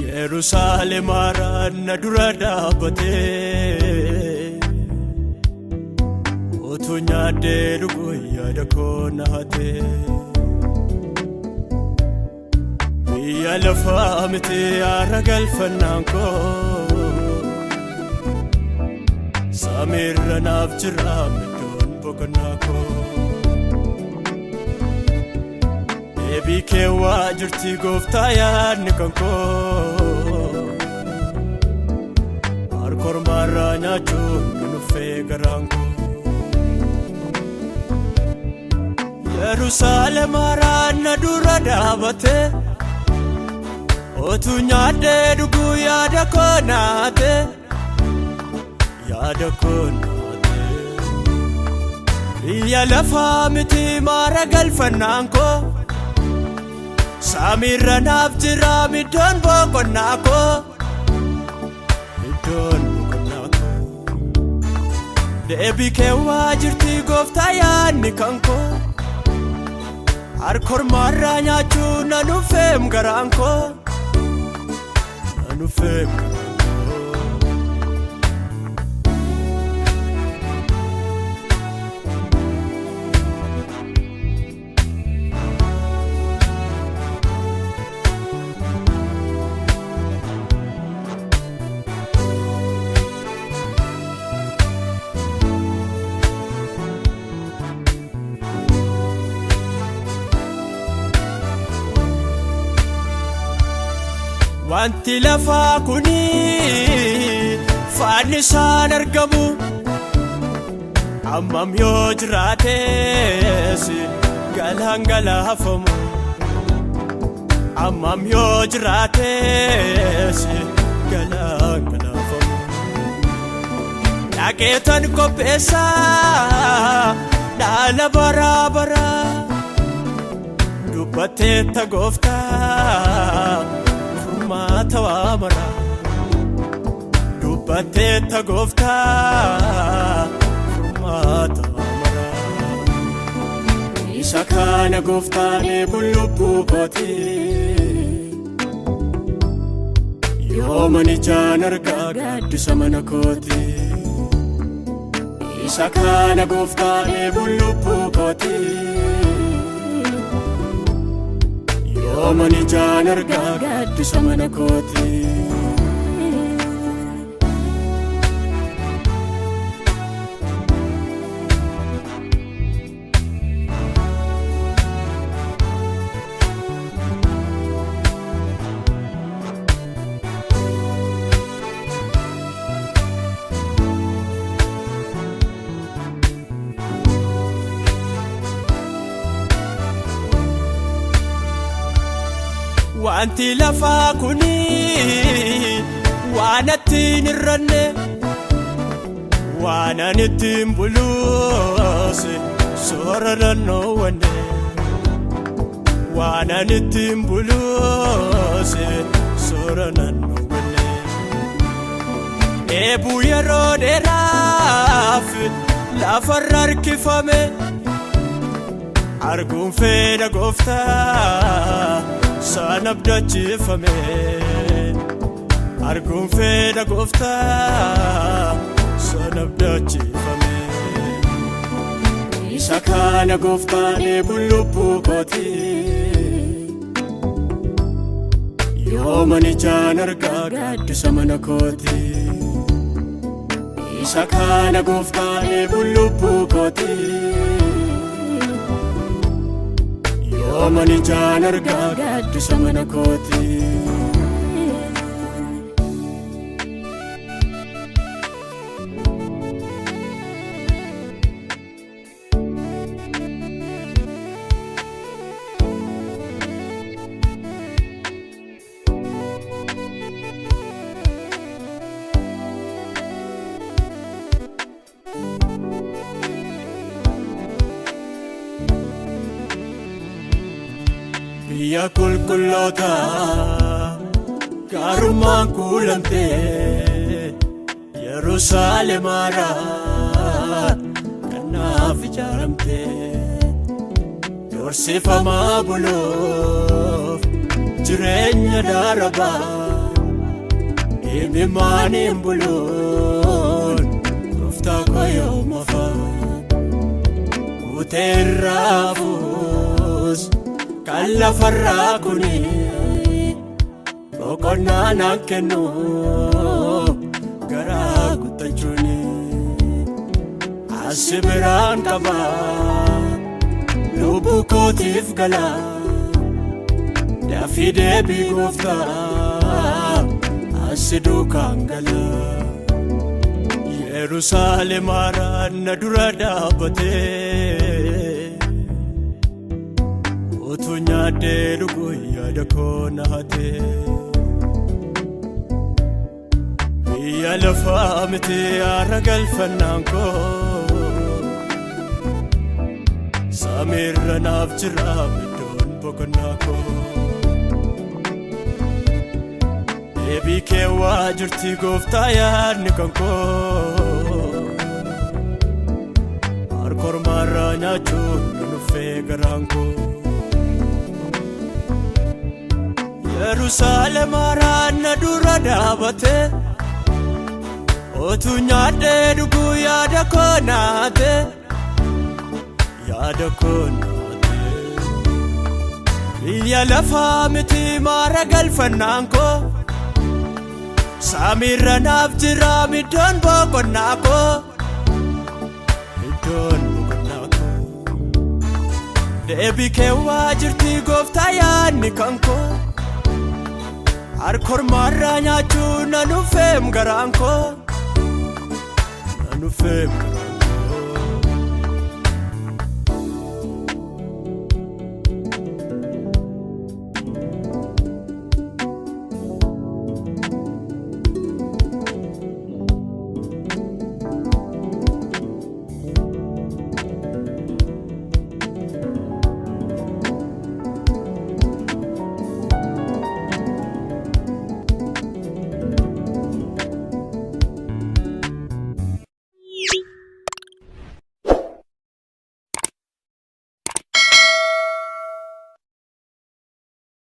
Jerusalem aranna dura dhaabate otuu nyaadhee dhuguu yaada koo nahate biyya lafaa miti aara galfannaan koo samiirra naaf jira middoon boqonnaa koo eebii kee waa jirti gooftaa yaadni kan koo kormaarraa nyaachuun nuffee garaan koo Yerusaalem aranna dura dhaabate otuu nyaadhee dhuguu yaada koo naate biyya lafaa miti maara galfannaan koo samiirra naaf jira middoon boqonnaa koo deebii kee waa jirti gooftaa yaadni kan koo harkormaarraa nyaachuun nanuffeem garaan koo wanti lafaa kuni faanni isaan argamu ammam yoo jiraates galaan galaafamu ammam yoo jiraates galaan galaafamu dhaqeetan qopheessaa dhaala baraa baraa dubbatteetta gooftaa Mata wamara dubbatteetta gooftaa mata wamara isa kana gooftaane lubbuu kootee yooman ijaan argaa gaaddisa mana kootee isa kana gooftaane lubbuu kootee yooman ijaan argaa gaaddisa mana kootee wanti lafaa kuni waan ittiin irranne waan ani ittiin buluuse soora nannoowwanne waan ani ittiin buluuse soora nannoowwanne eebuu yeroo dheeraaf lafarra harkifame arguun fedha gooftaa sana abdachiifame arguun fedha gooftaa sana abdachiifame isa kana gooftaane lubbuu kootee yoomani jaan argaa gaaddisa mana kooti isa kana gooftaane bullubbuu kooti yoomani jaan argaa gaaddisa mana kooti biyya qulqulloota gaarummaan kuulamtee Yerusaalem haaraa kanaaf ijaaramtee dorsifamaa buluuf jireenya daarabaa imimmaaniin buluun gooftaa koo yooma fa'a kuteerraafuus kan lafarraa kuni boqonnaa naan kennu garaa guttachuuni asi biraan qabaa lubbuu kootiif galaa dafii deebii gooftaa asi duukaan galaa Yerusaalem haaraa na dura dhaabbatee utuu nyaadhee dhuguu yaada koo na hatee biyya lafaa miti aara galfannaan koo samiirra naaf jira iddoon boqonnaa koo deebii kee waa jirti gooftaa yaadni kan koo harkormaarraa nyaachuun nuffee garaan koo Yerusaalem haaraa na dura dhaabbatee utuu nyaadhee dhuguu yaada koo na hatee biyya lafaa miti aara galfannaan koo samiirra naaf jira iddoon boqonnaa koo deebii kee waa jirti gooftaa yaadni kan koo harkormaarraa nyaachuu na nufeem garaan koo na nufeem